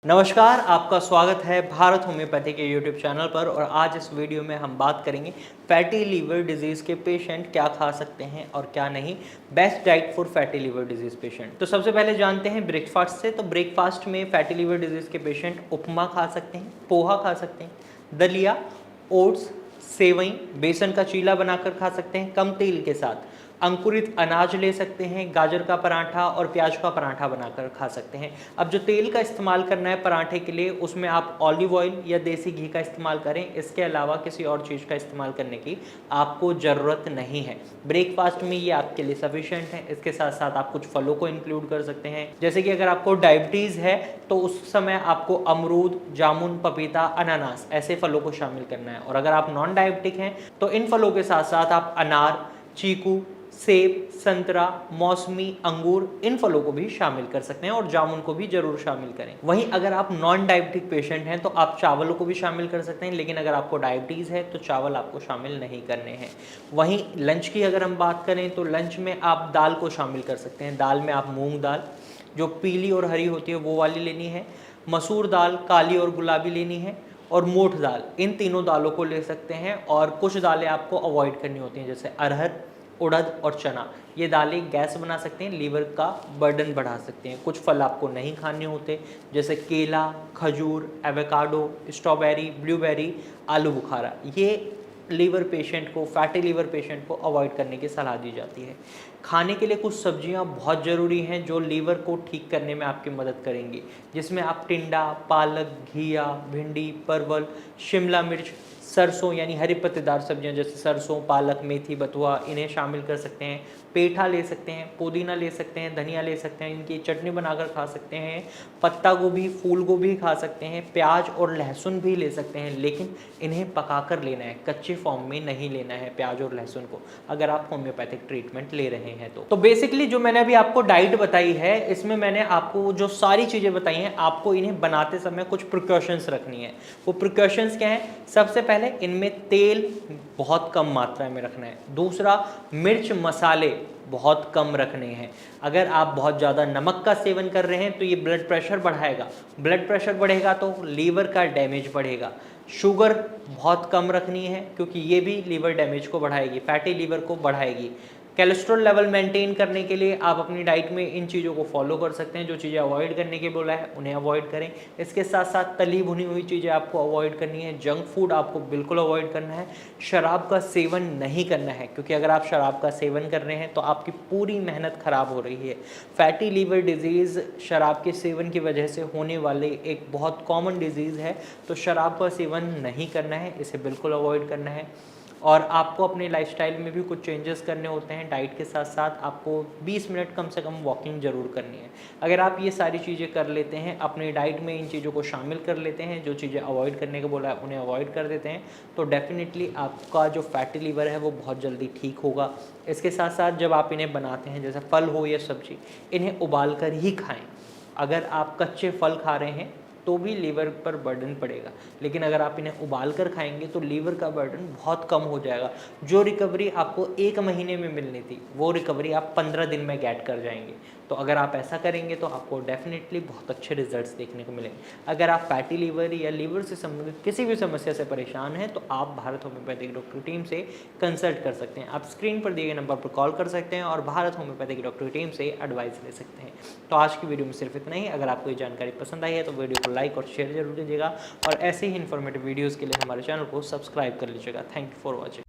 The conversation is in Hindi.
नमस्कार, आपका स्वागत है भारत होम्योपैथी के यूट्यूब चैनल पर। और आज इस वीडियो में हम बात करेंगे फैटी लीवर डिजीज़ के पेशेंट क्या खा सकते हैं और क्या नहीं। Best diet for fatty liver disease patient. तो सबसे पहले जानते हैं ब्रेकफास्ट से। तो ब्रेकफास्ट में फैटी लीवर डिजीज़ के पेशेंट उपमा खा सकते हैं, पोहा खा सकते हैं, दलिया, ओट्स, सेवई, बेसन का चीला बनाकर खा सकते हैं कम तेल के साथ। अंकुरित अनाज ले सकते हैं, गाजर का पराठा और प्याज का पराठा बनाकर खा सकते हैं। अब जो तेल का इस्तेमाल करना है पराठे के लिए, उसमें आप ऑलिव ऑयल या देसी घी का इस्तेमाल करें। इसके अलावा किसी और चीज़ का इस्तेमाल करने की आपको ज़रूरत नहीं है। ब्रेकफास्ट में ये आपके लिए सफिशेंट है। इसके साथ साथ आप कुछ फलों को इंक्लूड कर सकते हैं, जैसे कि अगर आपको डायबिटीज़ है तो उस समय आपको अमरूद, जामुन, पपीता, अनानास ऐसे फलों को शामिल करना है। और अगर आप नॉन डायबिटिक हैं तो इन फलों के साथ साथ आप अनार, चीकू, सेब, संतरा, मौसमी, अंगूर, इन फलों को भी शामिल कर सकते हैं और जामुन को भी जरूर शामिल करें। वहीं अगर आप नॉन डायबिटिक पेशेंट हैं तो आप चावलों को भी शामिल कर सकते हैं, लेकिन अगर आपको डायबिटीज़ है तो चावल आपको शामिल नहीं करने हैं। वहीं लंच की अगर हम बात करें तो लंच में आप दाल को शामिल कर सकते हैं। दाल में आप मूंग दाल, जो पीली और हरी होती है वो वाली लेनी है, मसूर दाल काली और गुलाबी लेनी है, और मोठ दाल, इन तीनों दालों को ले सकते हैं। और कुछ दालें आपको अवॉइड करनी होती हैं, जैसे अरहर, उड़द और चना। ये दालें गैस बना सकते हैं, लीवर का बर्डन बढ़ा सकते हैं। कुछ फल आपको नहीं खाने होते, जैसे केला, खजूर, एवोकाडो, स्ट्रॉबेरी, ब्लूबेरी, आलू बुखारा। ये लीवर पेशेंट को, फैटी लीवर पेशेंट को अवॉइड करने की सलाह दी जाती है। खाने के लिए कुछ सब्जियां बहुत ज़रूरी हैं जो लीवर को ठीक करने में आपकी मदद करेंगी, जिसमें आप टिंडा, पालक, घिया, भिंडी, परवल, शिमला मिर्च, सरसों यानी हरी पत्तेदार सब्जियां जैसे सरसों, पालक, मेथी, बथुआ, इन्हें शामिल कर सकते हैं। पेठा ले सकते हैं, पुदीना ले सकते हैं, धनिया ले सकते हैं, इनकी चटनी बनाकर खा सकते हैं। पत्ता गोभी, फूल गोभी खा सकते हैं। प्याज और लहसुन भी ले सकते हैं, लेकिन इन्हें पकाकर लेना है, कच्चे फॉर्म में नहीं लेना है प्याज और लहसुन को, अगर आप होम्योपैथिक ट्रीटमेंट ले रहे हैं तो बेसिकली जो मैंने अभी आपको डाइट बताई है, इसमें मैंने आपको जो सारी चीज़ें बताई हैं, आपको इन्हें बनाते समय कुछ प्रिकॉशंस रखनी है। वो प्रिकॉशंस क्या हैं? सबसे पहले इनमें तेल बहुत कम मात्रा में रखना है। दूसरा, मिर्च मसाले बहुत कम रखने हैं। अगर आप बहुत ज़्यादा नमक का सेवन कर रहे हैं तो ये ब्लड प्रेशर बढ़ाएगा, ब्लड प्रेशर बढ़ेगा तो लीवर का डैमेज बढ़ेगा। शुगर बहुत कम रखनी है, क्योंकि ये भी लीवर डैमेज को बढ़ाएगी, फैटी लीवर को बढ़ाएगी। कोलेस्ट्रॉल लेवल मेंटेन करने के लिए आप अपनी डाइट में इन चीज़ों को फॉलो कर सकते हैं। जो चीज़ें अवॉइड करने के बोला है उन्हें अवॉइड करें। इसके साथ साथ तली भुनी हुई चीज़ें आपको अवॉइड करनी है, जंक फूड आपको बिल्कुल अवॉइड करना है। शराब का सेवन नहीं करना है, क्योंकि अगर आप शराब का सेवन कर रहे हैं तो आपकी पूरी मेहनत खराब हो रही है। फैटी लीवर डिजीज़ शराब के सेवन की वजह से होने वाले एक बहुत कॉमन डिजीज़ है, तो शराब का सेवन नहीं करना है, इसे बिल्कुल अवॉइड करना है। और आपको अपने लाइफस्टाइल में भी कुछ चेंजेस करने होते हैं। डाइट के साथ साथ आपको 20 मिनट कम से कम वॉकिंग ज़रूर करनी है। अगर आप ये सारी चीज़ें कर लेते हैं, अपनी डाइट में इन चीज़ों को शामिल कर लेते हैं, जो चीज़ें अवॉइड करने को बोला है उन्हें अवॉइड कर देते हैं, तो डेफिनेटली आपका जो फैटी लीवर है वो बहुत जल्दी ठीक होगा। इसके साथ साथ जब आप इन्हें बनाते हैं, जैसे फल हो या सब्जी, इन्हें उबाल कर ही खाएँ। अगर आप कच्चे फल खा रहे हैं तो भी लीवर पर बर्डन पड़ेगा, लेकिन अगर आप इन्हें उबाल कर खाएंगे तो लीवर का बर्डन बहुत कम हो जाएगा। जो रिकवरी आपको 1 महीने में मिलनी थी, वो रिकवरी आप 15 दिन में गेट कर जाएंगे। तो अगर आप ऐसा करेंगे तो आपको डेफिनेटली बहुत अच्छे रिजल्ट्स देखने को मिलेंगे। अगर आप फैटी लीवर या लीवर से संबंधित किसी भी समस्या से परेशान हैं तो आप भारत होम्योपैथिक डॉक्टर टीम से कंसल्ट कर सकते हैं। आप स्क्रीन पर दिए गए नंबर पर कॉल कर सकते हैं और भारत होम्योपैथिक डॉक्टर टीम से एडवाइस ले सकते हैं। तो आज की वीडियो में सिर्फ इतना ही। अगर आपको ये जानकारी पसंद आई है तो वीडियो को लाइक और शेयर जरूर कीजिएगा, और ऐसे ही इन्फॉर्मेटिव वीडियोज़ के लिए हमारे चैनल को सब्सक्राइब कर लीजिएगा। Thank you for watching.